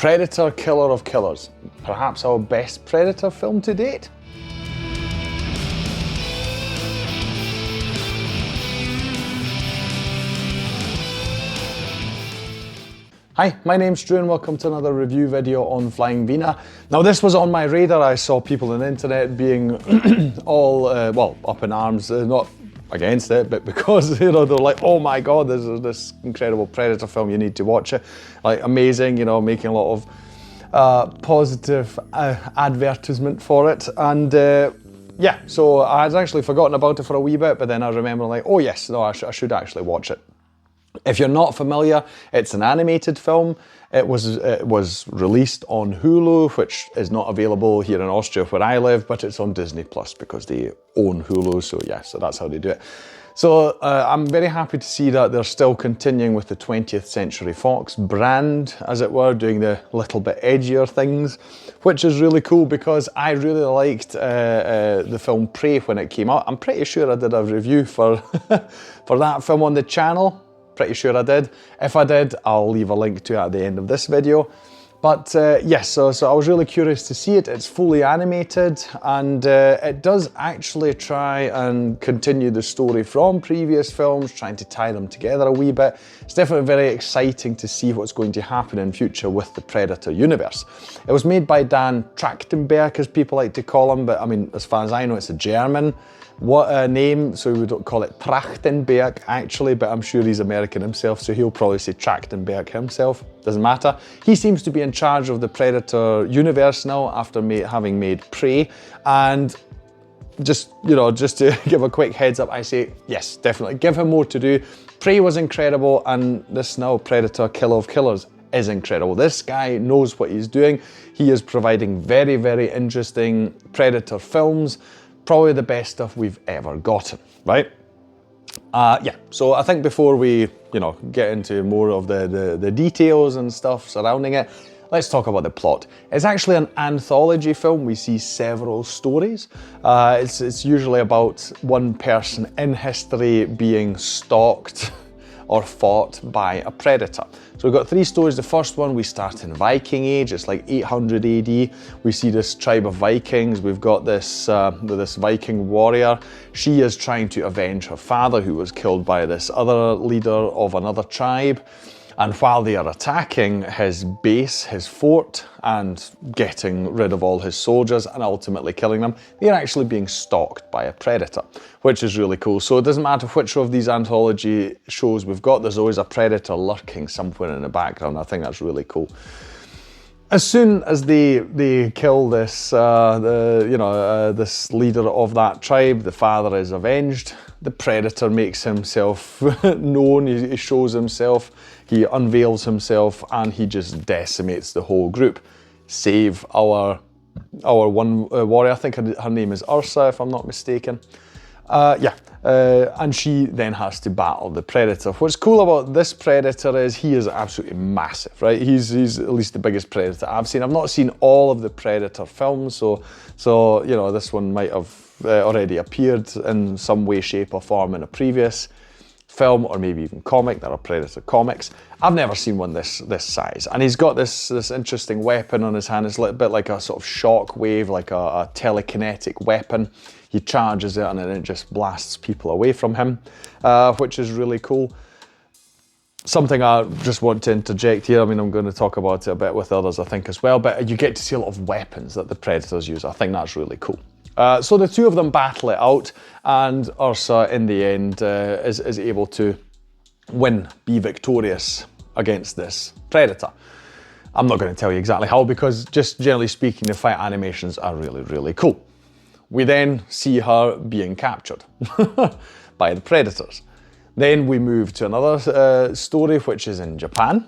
Predator, Killer of Killers. Perhaps our best Predator film to date? Hi, my name's Drew and welcome to another review video on Flying Wiener. Now this was on my radar. I saw people on the internet being all, well, up in arms, not against it, but because, you know, they're like, oh my God, there's this incredible Predator film, you need to watch it. Like, amazing, you know, making a lot of positive advertisement for it. And yeah, so I had actually forgotten about it for a wee bit, but then I remember like, oh yes, no, I should actually watch it. If you're not familiar, it's an animated film. It was released on Hulu, which is not available here in Austria where I live, but it's on Disney Plus because they own Hulu, so yeah, so that's how they do it. So I'm very happy to see that they're still continuing with the 20th Century Fox brand, as it were, doing the little bit edgier things, which is really cool because I really liked the film Prey when it came out. I'm pretty sure I did a review for, for that film on the channel. Pretty sure I did. If I did, I'll leave a link to it at the end of this video. But yes, so I was really curious to see it. It's fully animated and it does actually try and continue the story from previous films, trying to tie them together a wee bit. It's definitely very exciting to see what's going to happen in future with the Predator universe. It was made by Dan Trachtenberg, as people like to call him, but I mean, as far as I know, it's a German name, so we don't call it Trachtenberg actually, but I'm sure he's American himself, so he'll probably say Trachtenberg himself. Doesn't matter. He seems to be in charge of the Predator universe now after having made Prey, and just, you know, just to give a quick heads up, I say yes, definitely give him more to do. Prey was incredible, and this now Predator, Killer of Killers is incredible. This guy knows what he's doing. He is providing very, very interesting Predator films. Probably the best stuff we've ever gotten, right? Yeah, so I think before we, you know, get into more of the details and stuff surrounding it, let's talk about the plot. It's actually an anthology film. We see several stories. It's usually about one person in history being stalked or fought by a predator. So we've got three stories. The first one, we start in Viking Age. It's like 800 AD. We see this tribe of Vikings. We've got this Viking warrior. She is trying to avenge her father, who was killed by this other leader of another tribe. And while they are attacking his base, his fort, and getting rid of all his soldiers and ultimately killing them, they're actually being stalked by a predator, which is really cool. So it doesn't matter which of these anthology shows we've got, there's always a predator lurking somewhere in the background. I think that's really cool. As soon as they kill this, this leader of that tribe, the father is avenged. The predator makes himself known. He shows himself. He unveils himself, and he just decimates the whole group. Save our one warrior. I think her name is Ursa, if I'm not mistaken. And she then has to battle the predator. What's cool about this predator is he is absolutely massive, right? He's at least the biggest predator I've seen. I've not seen all of the Predator films, so you know, this one might have already appeared in some way, shape or form in a previous film, or maybe even comic. There are Predator comics. I've never seen one this size, and he's got this interesting weapon on his hand. It's a little bit like a sort of shock wave, like a telekinetic weapon. He charges it and then it just blasts people away from him, which is really cool. Something I just want to interject here, I mean, I'm going to talk about it a bit with others, I think, as well, but you get to see a lot of weapons that the Predators use. I think that's really cool. So the two of them battle it out, and Ursa, in the end, is able to win, be victorious against this Predator. I'm not going to tell you exactly how, because just generally speaking, the fight animations are really, really cool. We then see her being captured by the Predators. Then we move to another story, which is in Japan,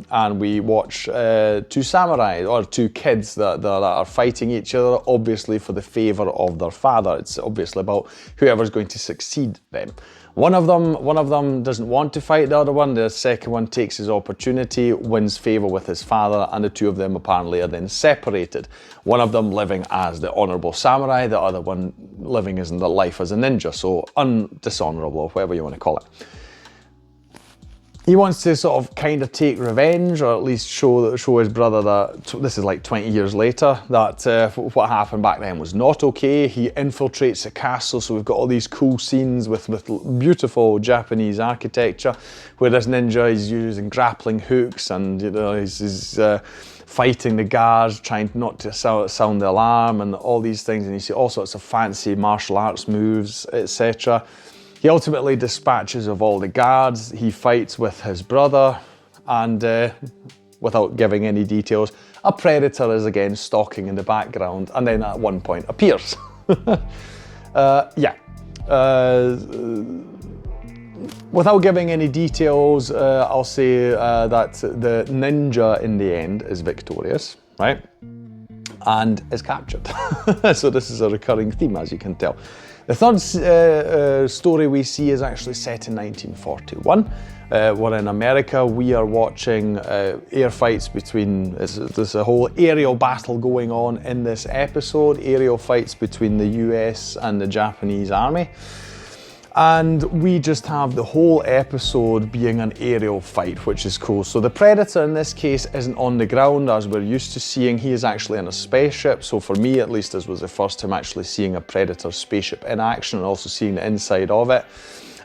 and we watch two samurai, or two kids that are fighting each other, obviously for the favour of their father. It's obviously about whoever's going to succeed them. One of them doesn't want to fight the other one. The second one takes his opportunity, wins favour with his father, and the two of them apparently are then separated. One of them living as the honourable samurai, the other one living as in the life as a ninja, so dishonourable, whatever you want to call it. he wants to sort of kind of take revenge, or at least show his brother that, this is like 20 years later, that what happened back then was not okay. He infiltrates the castle, so we've got all these cool scenes with beautiful Japanese architecture, where this ninja is using grappling hooks, and you know he's fighting the guards, trying not to sound the alarm, and all these things, and you see all sorts of fancy martial arts moves, etc. He ultimately dispatches of all the guards, he fights with his brother, and without giving any details, a predator is again stalking in the background, and then at one point appears. Without giving any details, I'll say that the ninja in the end is victorious, right? And is captured. So this is a recurring theme, as you can tell. The third story we see is actually set in 1941. We're in America. We are watching air fights between, there's a whole aerial battle going on in this episode, aerial fights between the US and the Japanese army. And we just have the whole episode being an aerial fight, which is cool. So the Predator in this case isn't on the ground as we're used to seeing. He is actually in a spaceship. So for me, at least, this was the first time actually seeing a Predator spaceship in action and also seeing the inside of it.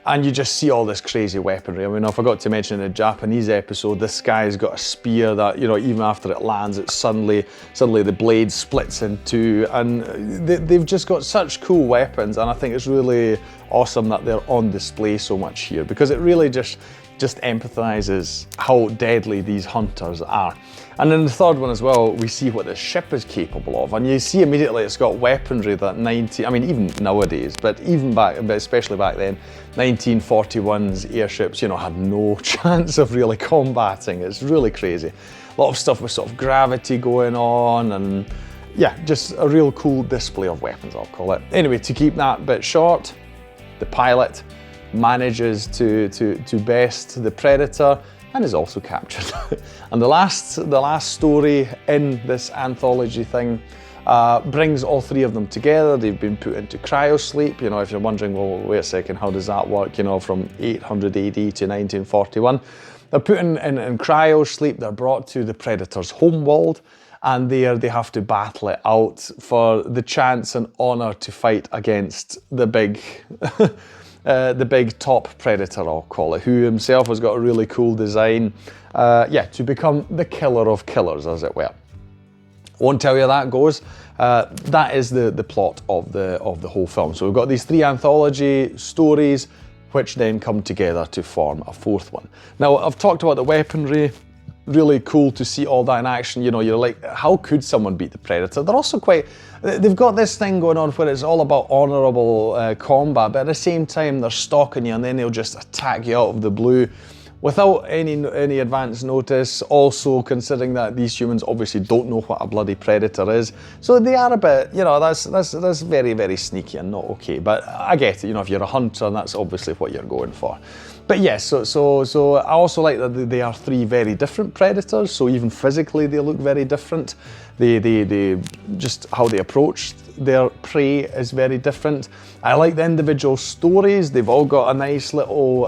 And you just see all this crazy weaponry. I mean, I forgot to mention in the Japanese episode, this guy's got a spear that, you know, even after it lands, it suddenly the blade splits in two. And they've just got such cool weapons. And I think it's really awesome that they're on display so much here, because it really just empathizes how deadly these hunters are. And then the third one as well, we see what the ship is capable of, and you see immediately it's got weaponry that even nowadays, but especially back then, 1941's airships, you know, had no chance of really combating. It's really crazy. A lot of stuff with sort of gravity going on, and yeah, just a real cool display of weapons, I'll call it. Anyway, to keep that bit short, the pilot manages to best the Predator and is also captured. And the last story in this anthology thing brings all three of them together. They've been put into cryosleep. You know, if you're wondering, well, wait a second, how does that work? You know, from 800 AD to 1941. They're put in cryosleep. They're brought to the Predator's homeworld, and there they have to battle it out for the chance and honor to fight against the big the big top predator, I'll call it, who himself has got a really cool design, to become the killer of killers, as it were. Won't tell you how that goes. That is the plot of the whole film. So we've got these three anthology stories, which then come together to form a fourth one. Now, I've talked about the weaponry. Really cool to see all that in action. You know, you're like, how could someone beat the Predator? They're also they've got this thing going on where it's all about honourable combat, but at the same time they're stalking you and then they'll just attack you out of the blue without any advance notice. Also considering that these humans obviously don't know what a bloody Predator is. So they are a bit, you know, that's very, very sneaky and not okay. But I get it, you know, if you're a hunter, that's obviously what you're going for. But yes, so I also like that they are three very different predators. So even physically, they look very different. They just how they approach their prey is very different. I like the individual stories. They've all got a nice little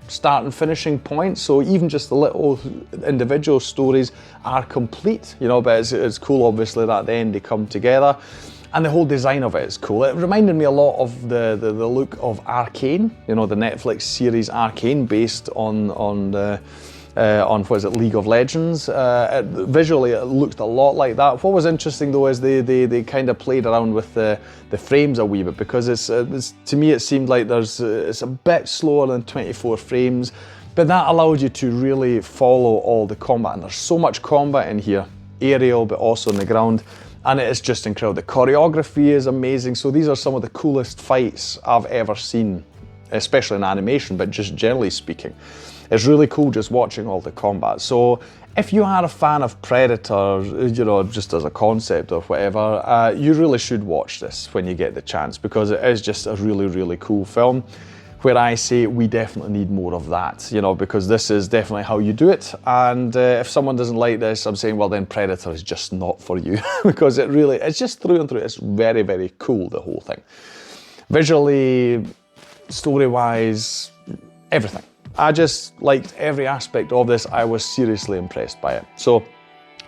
start and finishing point. So even just the little individual stories are complete, you know. But it's cool, obviously, that at the end they come together. And the whole design of it is cool. It reminded me a lot of the look of Arcane, you know, the Netflix series Arcane, based on what is it, League of Legends. Visually, it looked a lot like that. What was interesting though is they kind of played around with the frames a wee bit, because it's to me it seemed like it's a bit slower than 24 frames, but that allowed you to really follow all the combat. And there's so much combat in here, aerial but also on the ground. And it is just incredible. The choreography is amazing. So these are some of the coolest fights I've ever seen, especially in animation, but just generally speaking. It's really cool just watching all the combat. So if you are a fan of Predator, you know, just as a concept or whatever, you really should watch this when you get the chance, because it is just a really, really cool film, where I say we definitely need more of that, you know, because this is definitely how you do it. And if someone doesn't like this, I'm saying, well, then Predator is just not for you, because it's just through and through. It's very, very cool, the whole thing. Visually, story-wise, everything. I just liked every aspect of this. I was seriously impressed by it. So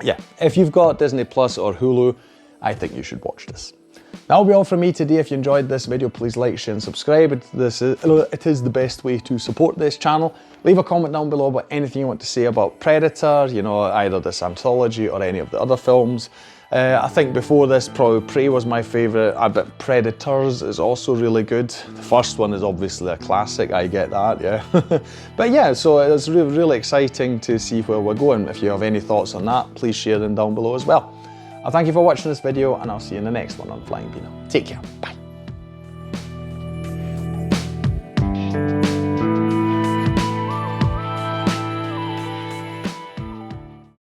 yeah, if you've got Disney Plus or Hulu, I think you should watch this. That'll be all from me today. If you enjoyed this video, please like, share and subscribe. It is the best way to support this channel. Leave a comment down below about anything you want to say about Predator, you know, either this anthology or any of the other films. I think before this, probably Prey was my favourite, but Predators is also really good. The first one is obviously a classic, I get that, yeah. But yeah, so it's really exciting to see where we're going. If you have any thoughts on that, please share them down below as well. I thank you for watching this video, and I'll see you in the next one on Flying Wiener. Take care, bye.